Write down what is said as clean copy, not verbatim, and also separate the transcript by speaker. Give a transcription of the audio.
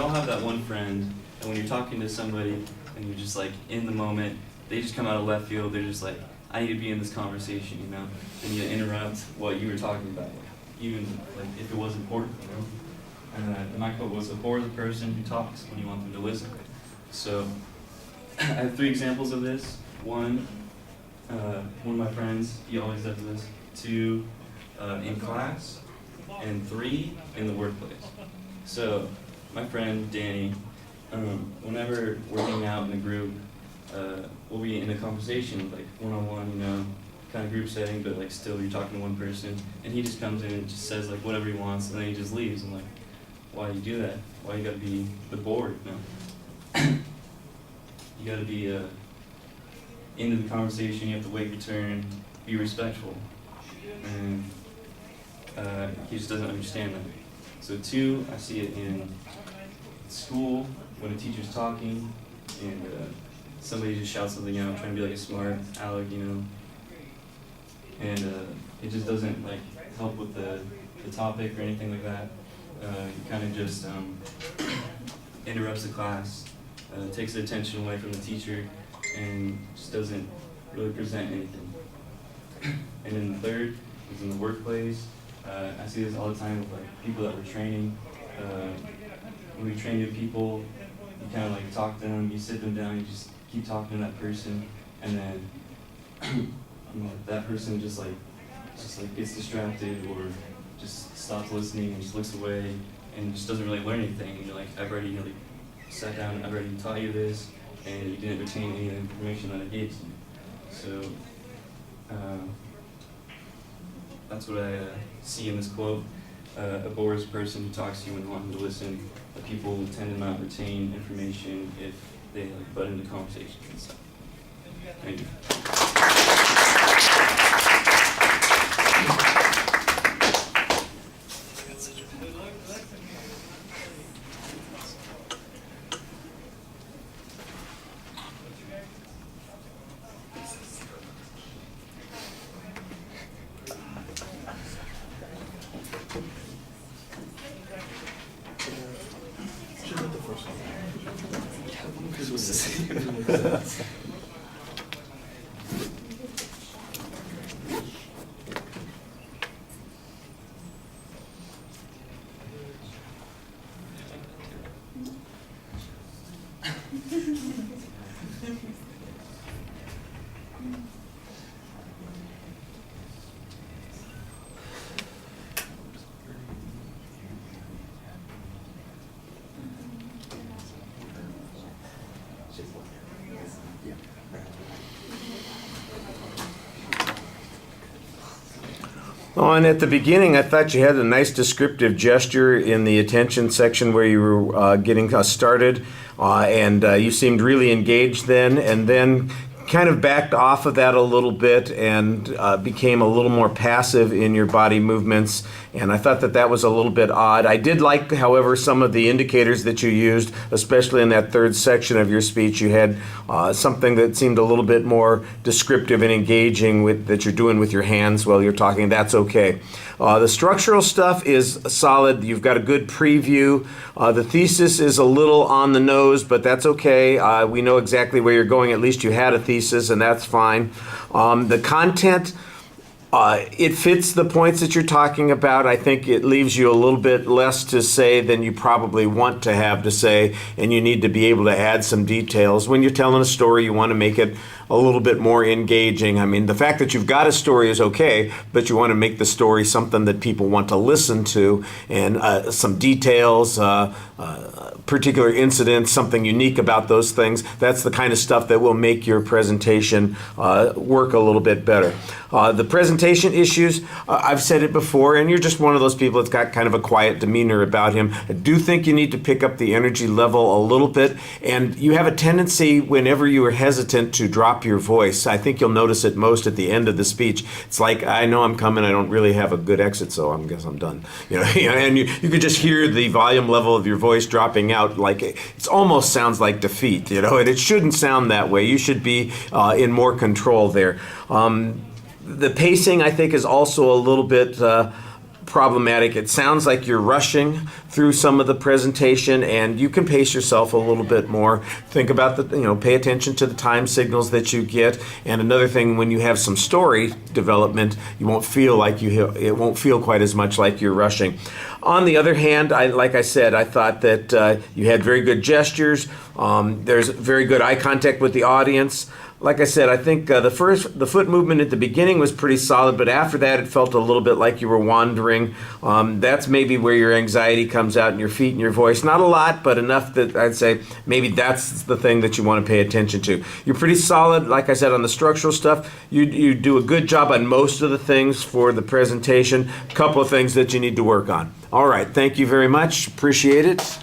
Speaker 1: all have that one friend, and when you're talking to somebody and you're just like in the moment, they just come out of left field, they're just like, I need to be in this conversation, you know, and you interrupt what you were talking about, even like if it was important, you know. And my quote was, abhor the person who talks when you want them to listen. So I have 3 examples of this. One of my friends, he always does this. 2, in class, and 3, in the workplace. So my friend Danny, whenever we're hanging out in a group, we'll be in a conversation, like one-on-one, you know, kind of group setting, but like still you're talking to one person, and he just comes in and just says like whatever he wants, and then he just leaves. I'm like, why do you do that? Why you gotta be the bored? No. You gotta be into the conversation. You have to wait your turn, be respectful, and he just doesn't understand that. So 2, I see it in school when a teacher's talking and somebody just shouts something out, trying to be like a smart aleck, you know, and it just doesn't like help with the topic or anything like that. It kind of just interrupts the class, takes the attention away from the teacher, and just doesn't really present anything. And then the 3rd is in the workplace. I see this all the time with like people that we're training. When we train new people, you kind of like talk to them, you sit them down, you just keep talking to that person, and then you know, that person just like gets distracted or just stops listening and just looks away and just doesn't really learn anything. And you're like, I've already like sat down, I've already taught you this, and you didn't retain any of the information that I gave to you. So that's what I see in this quote. A bored person who talks to you when wanting to listen. People tend to not retain information if they like butt into conversations and stuff. Thank you.
Speaker 2: Oh, and at the beginning, I thought you had a nice descriptive gesture in the attention section where you were getting us started, and you seemed really engaged then, and then kind of backed off of that a little bit and became a little more passive in your body movements, and I thought that that was a little bit odd. I did like, however, some of the indicators that you used, especially in that 3rd section of your speech. You had something that seemed a little bit more descriptive and engaging with that you're doing with your hands while you're talking. That's okay. The structural stuff is solid. You've got a good preview. The thesis is a little on the nose, but that's okay. We know exactly where you're going. At least you had a thesis, and that's fine. The content, it fits the points that you're talking about. I think it leaves you a little bit less to say than you probably want to have to say, and you need to be able to add some details. When you're telling a story, you want to make it a little bit more engaging. I mean, the fact that you've got a story is okay, but you want to make the story something that people want to listen to, and some details, particular incidents, something unique about those things. That's the kind of stuff that will make your presentation work a little bit better. The presentation issues, I've said it before, and you're just one of those people that's got kind of a quiet demeanor about him. I do think you need to pick up the energy level a little bit, and you have a tendency whenever you are hesitant to drop your voice. I think you'll notice it most at the end of the speech. It's like, I know I'm coming, I don't really have a good exit, so I guess I'm done. You know, and you could just hear the volume level of your voice dropping out, like it almost sounds like defeat, you know, and it shouldn't sound that way. You should be in more control there. The pacing, I think, is also a little bit problematic. It sounds like you're rushing through some of the presentation, and you can pace yourself a little bit more. Think about pay attention to the time signals that you get. And another thing, when you have some story development, you won't feel like it won't feel quite as much like you're rushing. On the other hand, like I said, I thought that you had very good gestures. There's very good eye contact with the audience. Like I said, I think the foot movement at the beginning was pretty solid, but after that it felt a little bit like you were wandering. That's maybe where your anxiety comes out in your feet and your voice. Not a lot, but enough that I'd say maybe that's the thing that you want to pay attention to. You're pretty solid, like I said, on the structural stuff. You do a good job on most of the things for the presentation. A couple of things that you need to work on. All right, thank you very much. Appreciate it.